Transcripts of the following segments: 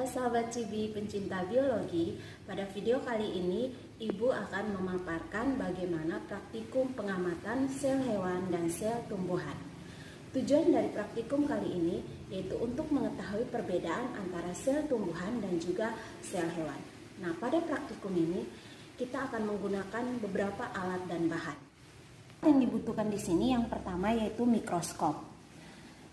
Halo sahabat Cibi pencinta biologi, pada video kali ini Ibu akan memaparkan bagaimana praktikum pengamatan sel hewan dan sel tumbuhan. Tujuan dari praktikum kali ini yaitu untuk mengetahui perbedaan antara sel tumbuhan dan juga sel hewan. Nah, pada praktikum ini kita akan menggunakan beberapa alat dan bahan. Yang dibutuhkan di sini yang pertama yaitu mikroskop.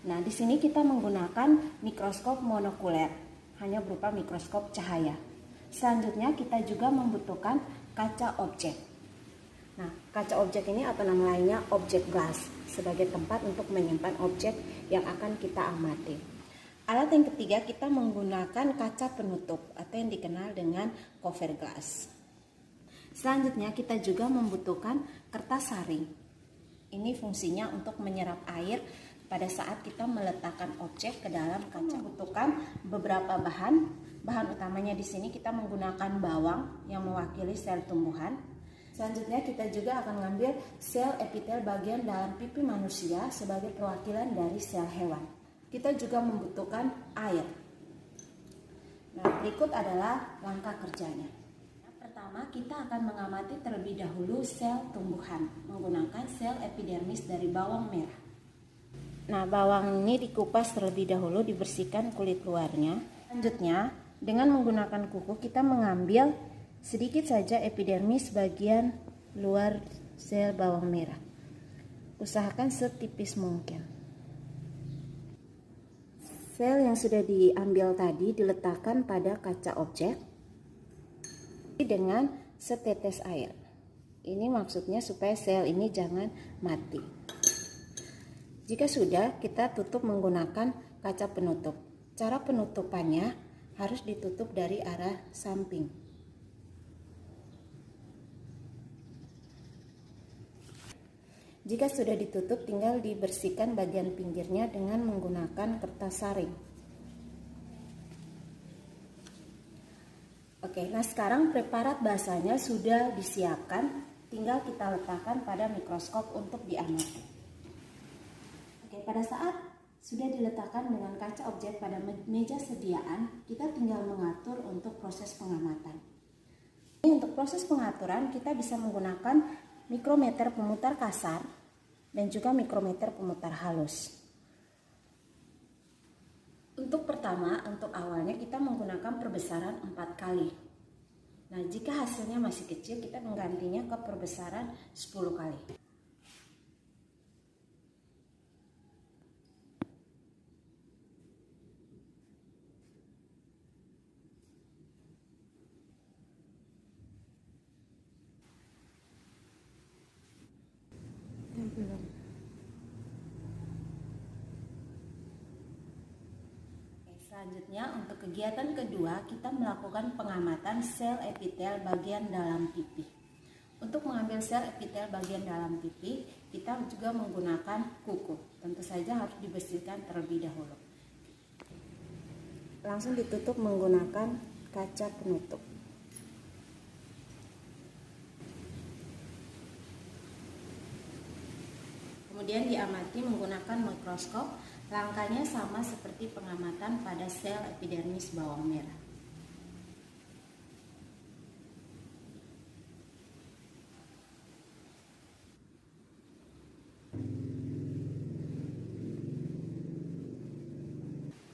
Nah, di sini kita menggunakan mikroskop monokuler, hanya berupa mikroskop cahaya. Selanjutnya kita juga membutuhkan kaca objek. Nah, kaca objek ini atau nama lainnya objek glass sebagai tempat untuk menyimpan objek yang akan kita amati. Alat yang ketiga kita menggunakan kaca penutup atau yang dikenal dengan cover glass. Selanjutnya kita juga membutuhkan kertas saring. Ini fungsinya untuk menyerap air pada saat kita meletakkan objek ke dalam kaca. Membutuhkan beberapa bahan. Bahan utamanya di sini kita menggunakan bawang yang mewakili sel tumbuhan. Selanjutnya kita juga akan mengambil sel epitel bagian dalam pipi manusia sebagai perwakilan dari sel hewan. Kita juga membutuhkan air. Nah, berikut adalah langkah kerjanya. Pertama, kita akan mengamati terlebih dahulu sel tumbuhan menggunakan sel epidermis dari bawang merah. Nah, bawang ini dikupas terlebih dahulu, dibersihkan kulit luarnya. Selanjutnya, dengan menggunakan kuku kita mengambil sedikit saja epidermis bagian luar sel bawang merah. Usahakan setipis mungkin. Sel yang sudah diambil tadi diletakkan pada kaca objek dengan setetes air. Ini maksudnya supaya sel ini jangan mati. Jika sudah, kita tutup menggunakan kaca penutup. Cara penutupannya harus ditutup dari arah samping. Jika sudah ditutup, tinggal dibersihkan bagian pinggirnya dengan menggunakan kertas saring. Oke, nah sekarang preparat basahnya sudah disiapkan, tinggal kita letakkan pada mikroskop untuk diamati. Pada saat sudah diletakkan dengan kaca objek pada meja sediaan, kita tinggal mengatur untuk proses pengamatan. Ini untuk proses pengaturan kita bisa menggunakan mikrometer pemutar kasar dan juga mikrometer pemutar halus. Untuk pertama, untuk awalnya kita menggunakan perbesaran 4 kali. Nah, jika hasilnya masih kecil, kita menggantinya ke perbesaran 10 kali. Selanjutnya untuk kegiatan kedua kita melakukan pengamatan sel epitel bagian dalam pipi. Untuk mengambil sel epitel bagian dalam pipi kita juga menggunakan kuku. Tentu saja harus dibersihkan terlebih dahulu. Langsung ditutup menggunakan kaca penutup. Kemudian diamati menggunakan mikroskop. Langkahnya sama seperti pengamatan pada sel epidermis bawang merah.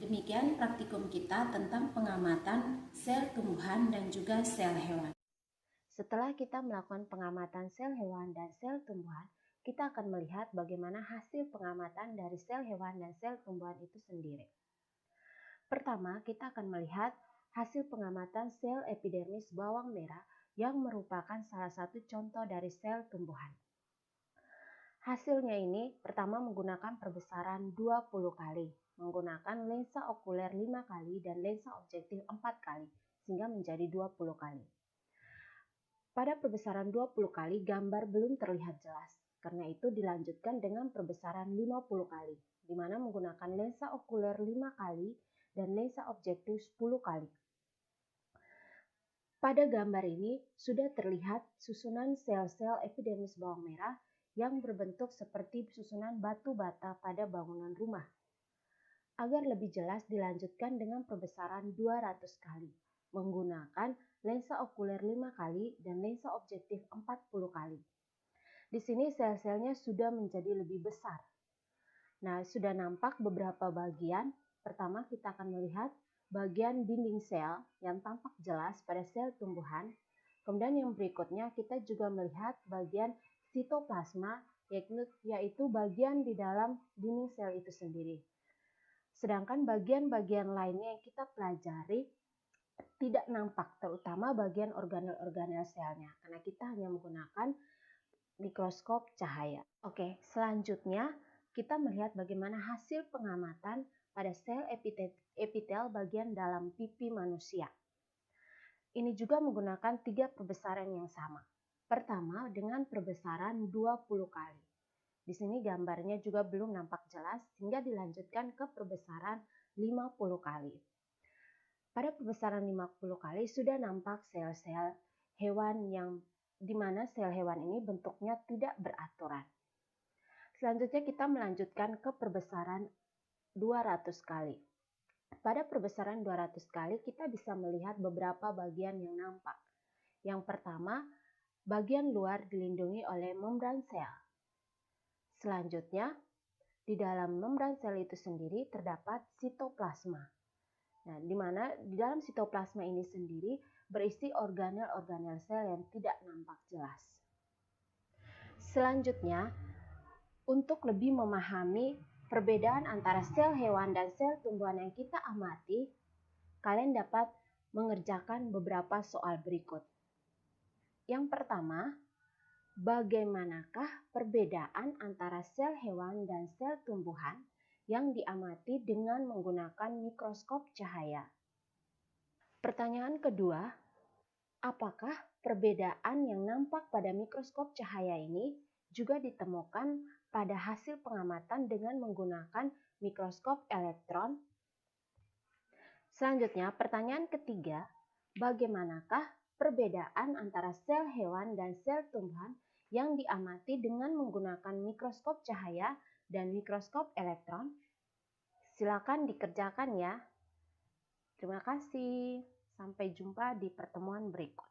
Demikian praktikum kita tentang pengamatan sel tumbuhan dan juga sel hewan. Setelah kita melakukan pengamatan sel hewan dan sel tumbuhan, kita akan melihat bagaimana hasil pengamatan dari sel hewan dan sel tumbuhan itu sendiri. Pertama, kita akan melihat hasil pengamatan sel epidermis bawang merah yang merupakan salah satu contoh dari sel tumbuhan. Hasilnya ini pertama menggunakan perbesaran 20 kali, menggunakan lensa okuler 5 kali dan lensa objektif 4 kali, sehingga menjadi 20 kali. Pada perbesaran 20 kali, gambar belum terlihat jelas. Karena itu dilanjutkan dengan perbesaran 50 kali, di mana menggunakan lensa okuler 5 kali dan lensa objektif 10 kali. Pada gambar ini sudah terlihat susunan sel-sel epidermis bawang merah yang berbentuk seperti susunan batu bata pada bangunan rumah. Agar lebih jelas dilanjutkan dengan perbesaran 200 kali menggunakan lensa okuler 5 kali dan lensa objektif 40 kali. Di sini sel-selnya sudah menjadi lebih besar. Nah, sudah nampak beberapa bagian. Pertama, kita akan melihat bagian dinding sel yang tampak jelas pada sel tumbuhan. Kemudian yang berikutnya kita juga melihat bagian sitoplasma, yaitu bagian di dalam dinding sel itu sendiri. Sedangkan bagian-bagian lainnya yang kita pelajari tidak nampak, terutama bagian organel-organel selnya, karena kita hanya menggunakan mikroskop cahaya. Oke, selanjutnya kita melihat bagaimana hasil pengamatan pada sel epitel bagian dalam pipi manusia. Ini juga menggunakan 3 perbesaran yang sama. Pertama dengan perbesaran 20 kali. Di sini gambarnya juga belum nampak jelas sehingga dilanjutkan ke perbesaran 50 kali. Pada perbesaran 50 kali sudah nampak sel-sel hewan yang di mana sel hewan ini bentuknya tidak beraturan. Selanjutnya kita melanjutkan ke perbesaran 200 kali. Pada perbesaran 200 kali kita bisa melihat beberapa bagian yang nampak. Yang pertama, bagian luar dilindungi oleh membran sel. Selanjutnya, di dalam membran sel itu sendiri terdapat sitoplasma. Nah, di mana di dalam sitoplasma ini sendiri berisi organel-organel sel yang tidak nampak jelas. Selanjutnya, untuk lebih memahami perbedaan antara sel hewan dan sel tumbuhan yang kita amati, kalian dapat mengerjakan beberapa soal berikut. Yang pertama, bagaimanakah perbedaan antara sel hewan dan sel tumbuhan yang diamati dengan menggunakan mikroskop cahaya? Pertanyaan kedua, apakah perbedaan yang nampak pada mikroskop cahaya ini juga ditemukan pada hasil pengamatan dengan menggunakan mikroskop elektron? Selanjutnya, pertanyaan ketiga, bagaimanakah perbedaan antara sel hewan dan sel tumbuhan yang diamati dengan menggunakan mikroskop cahaya dan mikroskop elektron? Silakan dikerjakan ya. Terima kasih. Sampai jumpa di pertemuan berikut.